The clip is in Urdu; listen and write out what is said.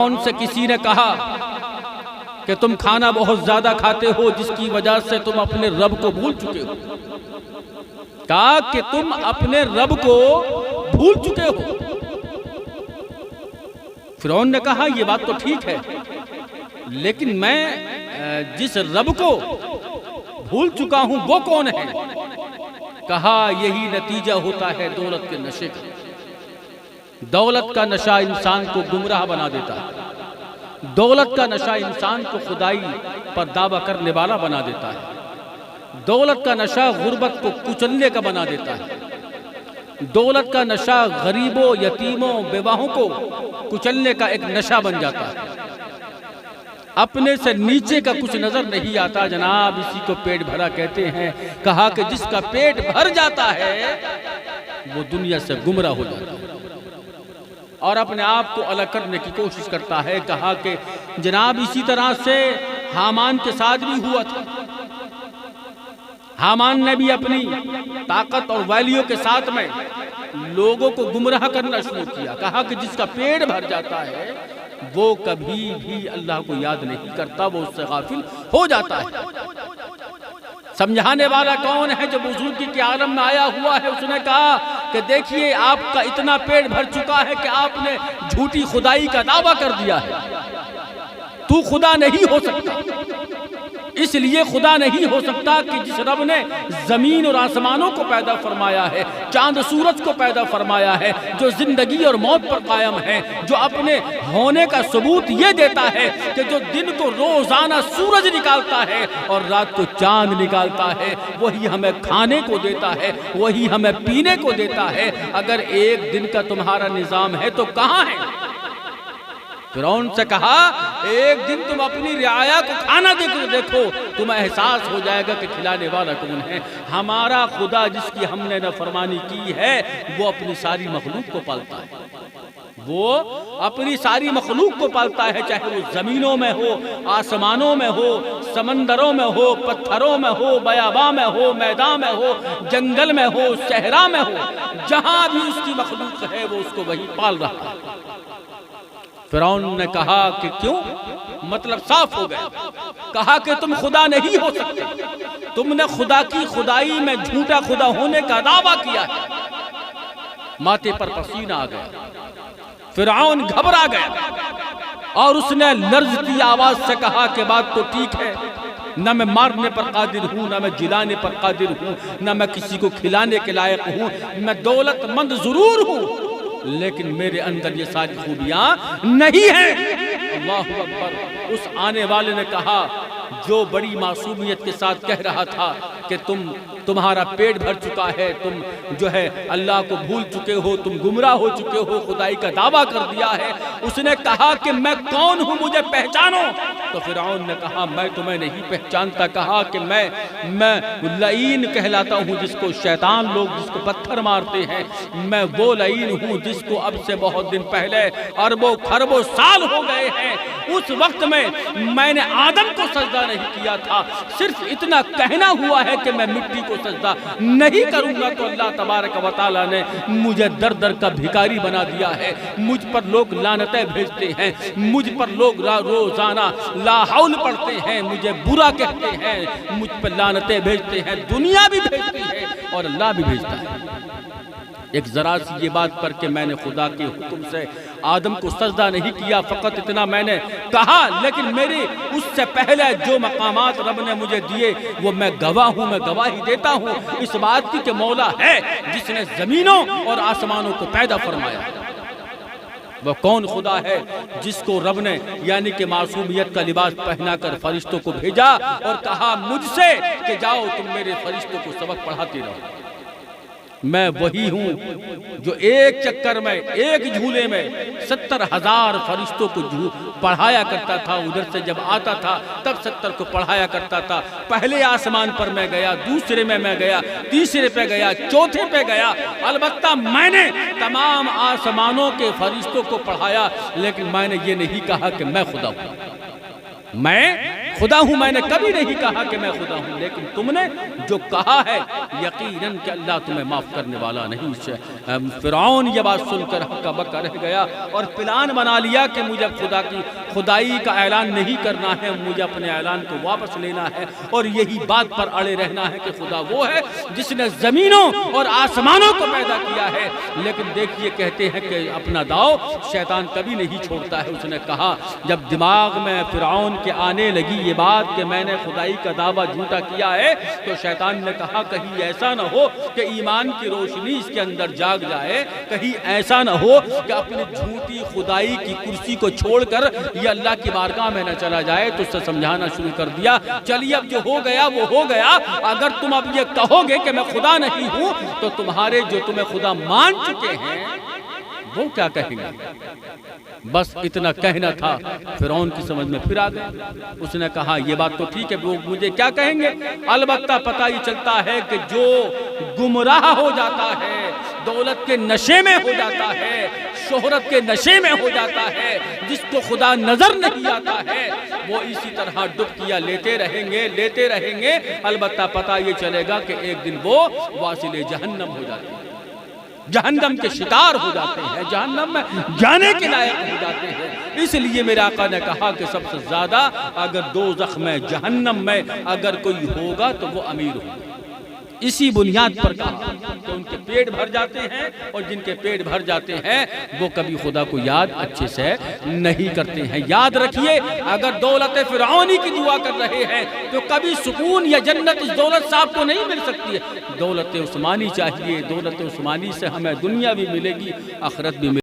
ان سے کسی نے کہا کہ تم کھانا بہت زیادہ کھاتے ہو جس کی وجہ سے تم اپنے رب کو بھول چکے ہو. کہا کہ تم اپنے رب کو بھول چکے ہو. فرعون نے کہا یہ بات تو ٹھیک ہے، لیکن میں جس رب کو بھول چکا ہوں وہ کون ہے؟ کہا یہی نتیجہ ہوتا ہے دولت کے نشے کا. دولت کا نشہ انسان کو گمراہ بنا دیتا ہے. دولت کا نشہ انسان کو خدائی پر دعویٰ کرنے والا بنا دیتا ہے. دولت کا نشہ غربت کو کچلنے کا بنا دیتا ہے. دولت کا نشہ غریبوں، یتیموں، بیواہوں کو کچلنے کا ایک نشہ بن جاتا ہے. اپنے سے نیچے کا کچھ نظر نہیں آتا جناب، اسی کو پیٹ بھرا کہتے ہیں. کہا کہ جس کا پیٹ بھر جاتا ہے وہ دنیا سے گمراہ ہو جاتا ہے اور اپنے آپ کو الگ کرنے کی کوشش کرتا ہے. کہا کہ جناب اسی طرح سے حامان کے ساتھ بھی ہوا تھا. حامان نے بھی اپنی طاقت اور ویلیوں کے ساتھ میں لوگوں کو گمراہ کرنا شروع کیا. کہا کہ جس کا پیٹ بھر جاتا ہے وہ کبھی بھی اللہ کو یاد نہیں کرتا، وہ اس سے غافل ہو جاتا ہے. سمجھانے والا کون ہے؟ جو بزرگی کے عالم میں آیا ہوا ہے. اس نے کہا کہ دیکھیے آپ کا اتنا پیٹ بھر چکا ہے کہ آپ نے جھوٹی خدائی کا دعویٰ کر دیا ہے. تو خدا نہیں ہو سکتا. اس لیے خدا نہیں ہو سکتا کہ جس رب نے زمین اور آسمانوں کو پیدا فرمایا ہے، چاند سورج کو پیدا فرمایا ہے، جو زندگی اور موت پر قائم ہے، جو اپنے ہونے کا ثبوت یہ دیتا ہے کہ جو دن کو روزانہ سورج نکالتا ہے اور رات کو چاند نکالتا ہے، وہی ہمیں کھانے کو دیتا ہے، وہی ہمیں پینے کو دیتا ہے. اگر ایک دن کا تمہارا نظام ہے تو کہاں ہے؟ فرعون سے کہا ایک دن تم اپنی رعایا کو کھانا دے کر دیکھو، تمہیں احساس ہو جائے گا کہ کھلانے والا کون ہے. ہمارا خدا جس کی ہم نے نافرمانی کی ہے وہ اپنی ساری مخلوق کو پالتا ہے. وہ اپنی ساری مخلوق کو پالتا ہے، چاہے وہ زمینوں میں ہو، آسمانوں میں ہو، سمندروں میں ہو، پتھروں میں ہو، بیاباں میں ہو، میدان میں ہو، جنگل میں ہو، صحرا میں ہو. جہاں بھی اس کی مخلوق ہے وہ اس کو وہی پال رہا ہے. فرعون نے کہا کہ کیوں؟ مطلب صاف ہو گیا. کہا کہ تم خدا نہیں ہو سکتے. تم نے خدا کی خدائی میں جھوٹا خدا ہونے کا دعویٰ کیا ہے. ماتھے پر پسینہ آ گیا. فرعون گھبرا گیا اور اس نے لرزتی آواز سے کہا کہ بات تو ٹھیک ہے، نہ میں مارنے پر قادر ہوں، نہ میں جلانے پر قادر ہوں، نہ میں کسی کو کھلانے کے لائق ہوں. میں دولت مند ضرور ہوں لیکن میرے اندر یہ ساری خوبیاں نہیں ہیں. اللہ اکبر. اس آنے والے نے کہا جو بڑی معصومیت کے ساتھ کہہ رہا تھا کہ تمہارا پیٹ بھر چکا ہے، تم جو ہے اللہ کو بھول چکے ہو، تم گمراہ ہو چکے ہو، خدائی کا دعویٰ کر دیا ہے. اس نے کہا کہ میں کون ہوں، مجھے پہچانو. تو فرعون نے کہا میں تمہیں نہیں پہچانتا. کہا کہ میں لعین کہلاتا ہوں، جس کو شیطان لوگ جس کو پتھر مارتے ہیں. میں وہ لعین ہوں جس کو اب سے بہت دن پہلے اربوں خربوں سال ہو گئے ہیں. اس وقت میں نے آدم کو سجدہ نہیں کیا تھا. صرف اتنا کہنا ہوا ہے کہ میں مٹی کو سجدہ نہیں کروں گا تو اللہ تبارک و تعالیٰ نے مجھے در در کا بھکاری بنا دیا ہے. مجھ پر لوگ لعنتیں بھیجتے ہیں، مجھ پر لوگ روزانہ لا حول پڑھتے ہیں، مجھے برا کہتے ہیں، مجھ پر لعنتیں بھیجتے ہیں. دنیا بھی بھیجتی ہے اور اللہ بھی بھیجتا ہے. ایک ذرا سی یہ بات پر کہ میں نے خدا کے حکم سے آدم کو سجدہ نہیں کیا، فقط اتنا میں نے کہا. لیکن میری اس سے پہلے جو مقامات رب نے مجھے دیے وہ میں گواہ ہوں، میں گواہی دیتا ہوں اس بات کی کہ مولا ہے جس نے زمینوں اور آسمانوں کو پیدا فرمایا. وہ کون خدا ہے جس کو رب نے یعنی کہ معصومیت کا لباس پہنا کر فرشتوں کو بھیجا اور کہا مجھ سے کہ جاؤ تم میرے فرشتوں کو سبق پڑھاتے رہو. میں وہی ہوں جو ایک چکر میں ایک جھولے میں 70,000 فرشتوں کو پڑھایا کرتا تھا. ادھر سے جب آتا تھا تب 70 کو پڑھایا کرتا تھا. پہلے آسمان پر میں گیا، دوسرے میں گیا، تیسرے پہ گیا، چوتھے پہ گیا. البتہ میں نے تمام آسمانوں کے فرشتوں کو پڑھایا، لیکن میں نے یہ نہیں کہا کہ میں خدا ہوں. میں خدا ہوں، میں نے کبھی نہیں کہا کہ میں خدا ہوں، لیکن تم نے جو کہا ہے یقیناً کہ اللہ تمہیں معاف کرنے والا نہیں۔ فرعون یہ بات سن کر ہکا بکا رہ گیا اور پلان بنا لیا کہ مجھے خدا کی خدائی کا اعلان نہیں کرنا ہے، مجھے اپنے اعلان کو واپس لینا ہے اور یہی بات پر اڑے رہنا ہے کہ خدا وہ ہے جس نے زمینوں اور آسمانوں کو پیدا کیا ہے۔ لیکن دیکھیے کہتے ہیں کہ اپنا داؤ شیطان کبھی نہیں چھوڑتا ہے۔ اس نے کہا جب دماغ میں فرعون کے آنے لگی یہ بات کہ میں نے خدائی کا دعویٰ جھوٹا کیا ہے، تو شیطان نے کہا کہیں ایسا نہ ہو کہ ایمان کی روشنی اس کے اندر جاگ جائے، کہیں ایسا نہ ہو کہ اپنی جھوٹی خدائی کی کرسی کو چھوڑ کر یہ اللہ کی بارگاہ میں نہ چلا جائے۔ تو اس سے سمجھانا شروع کر دیا، چلیے اب جو ہو گیا وہ ہو گیا، اگر تم اب یہ کہو گے کہ میں خدا نہیں ہوں تو تمہارے جو تمہیں خدا مان چکے ہیں وہ کیا کہیں گے؟ بس اتنا کہنا تھا، فرعون کی سمجھ میں پھر آ گیا۔ اس نے کہا یہ بات تو ٹھیک ہے، وہ مجھے کیا کہیں گے؟ البتہ پتہ یہ چلتا ہے کہ جو گمراہ ہو جاتا ہے، دولت کے نشے میں ہو جاتا ہے، شہرت کے نشے میں ہو جاتا ہے، جس کو خدا نظر نہیں آتا ہے، وہ اسی طرح ڈبکیاں لیتے رہیں گے۔ البتہ پتہ یہ چلے گا کہ ایک دن وہ واصل جہنم ہو جاتے ہیں، جہنم کے شکار ہو جاتے ہیں، جہنم میں جانے کے لائق ہو جاتے ہیں۔ اس لیے میرے آقا نے کہا کہ سب سے زیادہ اگر دوزخ میں، جہنم میں اگر کوئی ہوگا تو وہ امیر ہوگا۔ اسی بنیاد پر کہا کہ ان کے پیٹ بھر جاتے ہیں، اور جن کے پیٹ بھر جاتے ہیں وہ کبھی خدا کو یاد اچھے سے نہیں کرتے ہیں۔ یاد رکھیے اگر دولت فرعونی کی دعا کر رہے ہیں تو کبھی سکون یا جنت اس دولت صاحب کو نہیں مل سکتی ہے۔ دولت عثمانی چاہیے، دولت عثمانی سے ہمیں دنیا بھی ملے گی، آخرت بھی ملے گی۔